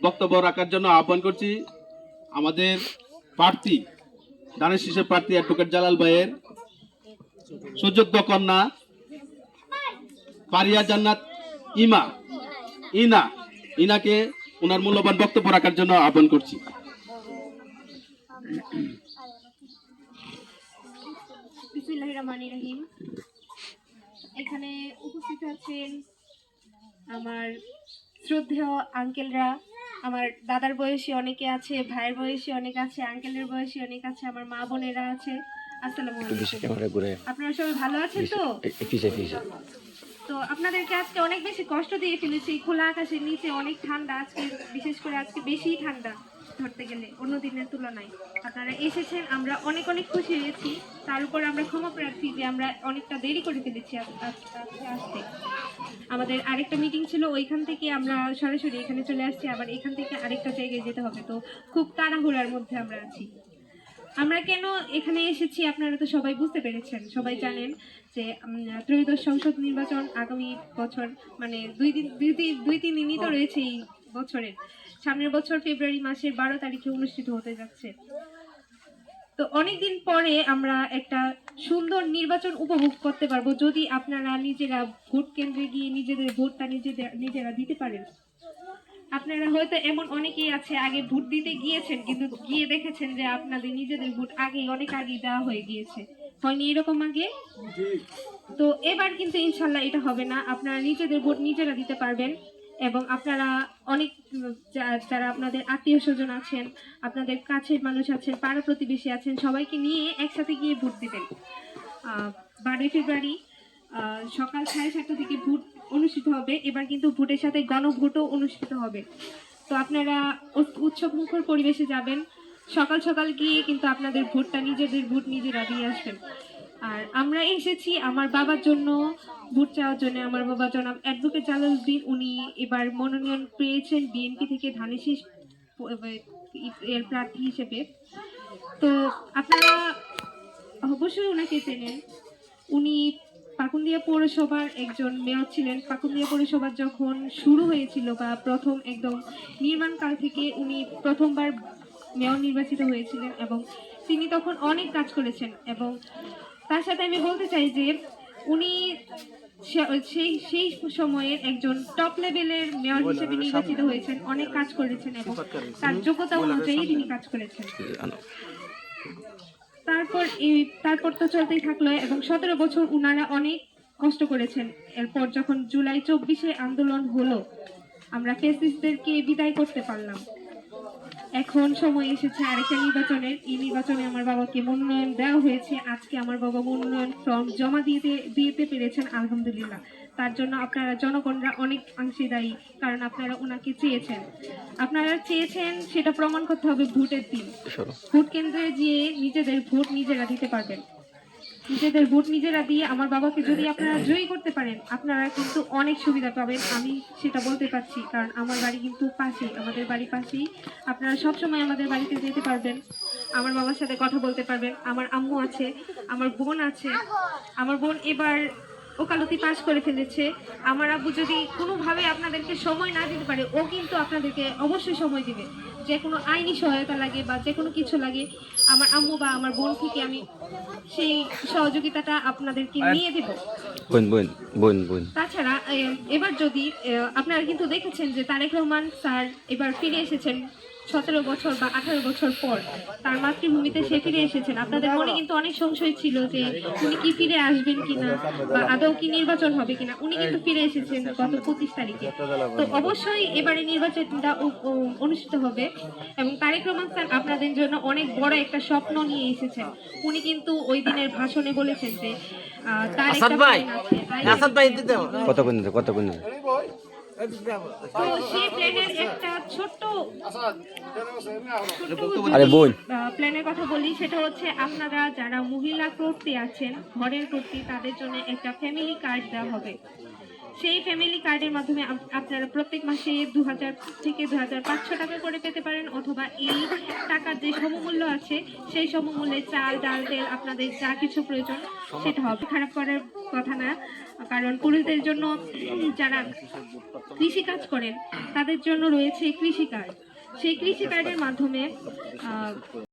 বক্তব্য রাখার জন্য আহ্বান করছি আমাদের প্রার্থী ধানের শীষের প্রার্থী অ্যাডভোকেট জালাল ভাইয়ের সুযোগ্য কন্যা পারিয়া জান্নাত ইনাকে ওনার মূল্যবান বক্তব্য রাখার জন্য আহ্বান করছি। বিসমিল্লাহির রহমানির রহিম। এখানে উপস্থিত আছেন আমার শ্রদ্ধেয় আঙ্কেলরা, আমার দাদার বয়সী অনেকে আছে, ভাইয়ের বয়সী অনেক আছে, আঙ্কেলের বয়সী অনেক আছে, আমার মা বোনেরা আছে। আসসালামু আলাইকুম। আপনারা সবাই ভালো আছেন তো? তো আপনাদেরকে আজকে অনেক বেশি কষ্ট দিয়ে ফেলেছি। খোলা আকাশের নিচে অনেক ঠান্ডা, আজকে বিশেষ করে আজকে বেশি ঠান্ডা ধরতে গেলে অন্য দিনের তুলনায়। আপনারা এসেছেন, আমরা অনেক অনেক খুশি হয়েছি। তার উপর আমরা ক্ষমা প্রার্থী যে আমরা অনেকটা দেরি করে ফেলেছি আসতে। আমাদের আরেকটা মিটিং ছিল, ওইখান থেকে আমরা সরাসরি এখানে চলে আসছি, আবার এখান থেকে আরেকটা জায়গায় যেতে হবে, তো খুব তাড়াহুড়ার মধ্যে আমরা আছি। আমরা কেন এখানে এসেছি আপনারা তো সবাই বুঝতে পেরেছেন, সবাই জানেন যে ত্রয়োদশ সংসদ নির্বাচন আগামী বছর, মানে দুই তিন দিনই তো রয়েছে এই বছরের। সামনের বছর ফেব্রুয়ারি মাসের 12 তারিখে অনুষ্ঠিত হতে যাচ্ছে। তো অনেকদিন পরে আমরা একটা সুন্দর নির্বাচন উপভোগ করতে পারবো যদি আপনারা নিজেরা ভোট কেন্দ্রে গিয়ে নিজেদের ভোটটা নিজেরা দিতে পারেন। আপনারা হয়তো এমন অনেকেই আছে আগে ভোট দিতে গিয়েছেন, কিন্তু গিয়ে দেখেছেন যে আপনাদের নিজেদের ভোট অনেক আগে দেওয়া হয়ে গিয়েছে, হয়নি এরকম আগে? তো এবার কিন্তু ইনশাল্লাহ এটা হবে না, আপনারা নিজেদের ভোট নিজেরা দিতে পারবেন। এবং আপনারা অনেক যারা আপনাদের আত্মীয় স্বজন আছেন, আপনাদের কাছের মানুষ আছেন, পাড়া প্রতিবেশী আছেন, সবাইকে নিয়ে একসাথে গিয়ে ভোট দিবেন। 12 ফেব্রুয়ারি সকাল 7:30 থেকে ভোট অনুষ্ঠিত হবে। এবার কিন্তু ভোটের সাথে গণভোটও অনুষ্ঠিত হবে। তো আপনারা উৎসবমুখর পরিবেশে যাবেন, সকাল সকাল গিয়ে কিন্তু আপনাদের ভোটটা নিজেদের ভোট নিজেরা দিয়ে আসবেন। আর আমরা এসেছি আমার বাবার জন্য ভোট চাওয়ার জন্য। আমার বাবা জনাব অ্যাডভোকেট জালাল উদ্দিন, উনি এবার মনোনয়ন পেয়েছেন বিএনপি থেকে ধানের শীষ এর প্রার্থী হিসেবে। তো আপনারা অবশ্যই ওনাকে চেনেন। উনি পাকুন্দিয়া পৌরসভার একজন মেয়র ছিলেন। পাকুন্দিয়া পৌরসভা যখন শুরু হয়েছিল বা প্রথম একদম নির্মাণকাল থেকে উনি প্রথমবার মেয়র নির্বাচিত হয়েছিলেন এবং তিনি তখন অনেক কাজ করেছেন। এবং তার সাথে আমি বলতে চাই যে উনি সেই সময়ের একজন টপ লেভেলের মেয়র হিসেবে নির্বাচিত হয়েছেন, অনেক কাজ করেছেন এবং তার যোগ্যতা অনুযায়ী তিনি কাজ করেছেন। তারপর তো চলতেই থাকলো এবং 17 বছর উনারা অনেক কষ্ট করেছেন। এরপর যখন জুলাই 24-এ আন্দোলন হলো, আমরা ফ্যাসিস্টদেরকে বিদায় করতে পারলাম। এখন সময় এসেছে আরেকটা নির্বাচনের। এই নির্বাচনে আমার বাবাকে মনোনয়ন দেওয়া হয়েছে। আজকে আমার বাবা মনোনয়ন ফর্ম জমা দিতে পেরেছেন, আলহামদুলিল্লাহ। তার জন্য আপনারা জনগণরা অনেক অংশে দায়ী, কারণ আপনারা ওনাকে চেয়েছেন সেটা প্রমাণ করতে হবে ভোটের দিন। ভোট কেন্দ্রে গিয়ে নিজেদের ভোট নিজেরা দিতে পারবেন। নিজেদের ভোট নিজেরা দিয়ে আমার বাবাকে যদি আপনারা জয়ী করতে পারেন, আপনারা কিন্তু অনেক সুবিধা পাবেন, আমি সেটা বলতে পারছি, কারণ আমার বাড়ি কিন্তু পাশেই, আমাদের বাড়ি পাশেই। আপনারা সবসময় আমাদের বাড়িতে যেতে পারবেন, আমার বাবার সাথে কথা বলতে পারবেন। আমার আম্মু আছে, আমার বোন আছে। আমার বোন এবার ওকালতি পাস করে ফেলেছে। আমার আব্বু যদি কোনোভাবে আপনাদেরকে সময় না দিতে পারে, ও কিন্তু আপনাদেরকে অবশ্যই সময় দিবে। যে কোনো আইনি সহায়তা লাগে বা যে কোনো কিছু লাগে, আমার আম্মু বা আমার বোন থেকে আমি সেই সহযোগিতাটা আপনাদেরকে নিয়ে দেব। তাছাড়া এবার যদি আপনারা কিন্তু দেখেছেন যে তারেক রহমান স্যার এবার ফিরে এসেছেন 17 বছর বা 18 বছর পর তার মাতৃভূমিতে সে ফিরে এসেছেন। আপনাদের মনে কিন্তু অনেক সংশয় ছিল যে উনি কি ফিরে আসবেন কিনা বা আদৌ কি নির্বাচন হবে কিনা। উনি কিন্তু ফিরে এসেছেন গত 25 তারিখে। তো অবশ্যই এবারে নির্বাচনটা অনুষ্ঠিত হবে এবং তারেক রহমান স্যার আপনাদের জন্য অনেক বড় একটা স্বপ্ন নিয়ে এসেছেন। উনি কিন্তু ওই দিনের ভাষণে বলেছেন যে তার একটা প্ল্যান আছে। তো সেই প্ল্যানের একটা ছোট্ট প্ল্যানের কথা বলি, সেটা হচ্ছে আপনারা যারা মহিলা কর্তৃ আছেন, ঘরের কর্তৃ, তাদের জন্য একটা ফ্যামিলি কার্ড দেওয়া হবে। সেই ফ্যামিলি কার্ডের মাধ্যমে আপনারা প্রত্যেক মাসে 2000 থেকে 2500 টাকা করে পেতে পারেন, অথবা এই টাকার যে সমমূল্য আছে সেই সমমূল্যে চাল ডাল তেল আপনাদের যা কিছু প্রয়োজন সেটা হবে। খারাপ করার কথা না, কারণ পুরুষদের জন্য যারা কৃষি কাজ করেন তাদের জন্য রয়েছে কৃষি কার্ড। সেই কৃষি কার্ডের মাধ্যমে